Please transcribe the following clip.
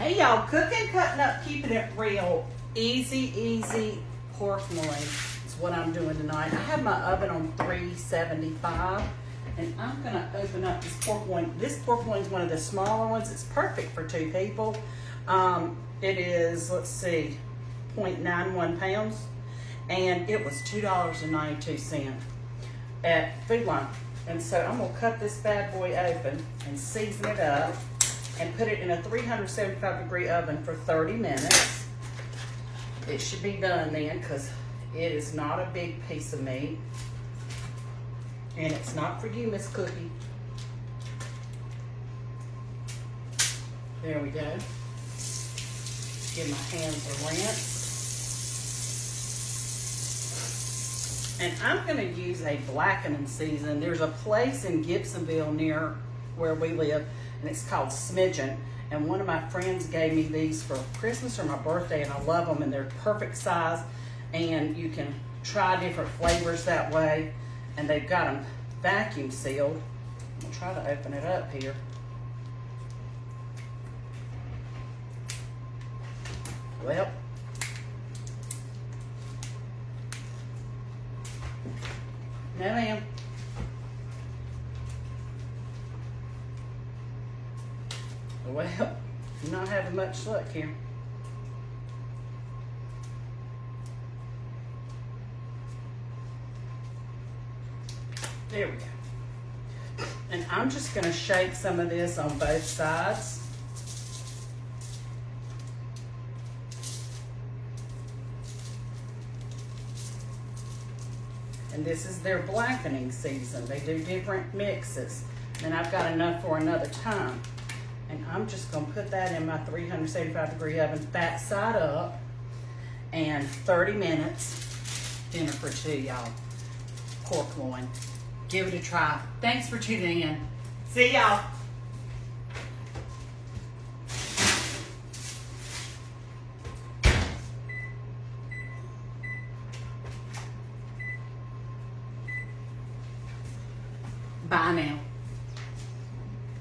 Hey y'all, cooking, cutting up, keeping it real. Easy pork loin is what I'm doing tonight. I have my oven on 375 and I'm gonna open up this pork loin. This pork loin is one of the smaller ones. It's perfect for 2 people. It is, let's see, 0.91 pounds and it was $2.92 at Food Line. And so I'm gonna cut this bad boy open and season it up and put it in a 375-degree oven for 30 minutes. It should be done then because it is not a big piece of meat. And it's not for you, Miss Cookie. There we go. Give my hands a rinse. And I'm gonna use a blackening seasoning. There's a place in Gibsonville near where we live, and it's called Smidgen. And one of my friends gave me these for Christmas or my birthday, and I love them, and they're perfect size. And you can try different flavors that way. And they've got them vacuum sealed. I'm gonna try to open it up here. Well, no ma'am. Well, I'm not having much luck here. There we go. And I'm just gonna shake some of this on both sides. And this is their blackening season. They do different mixes. And I've got enough for another time. And I'm just gonna put that in my 375-degree oven, fat side up, and 30 minutes, dinner for 2, y'all. Pork loin. Give it a try. Thanks for tuning in. See y'all. Bye now.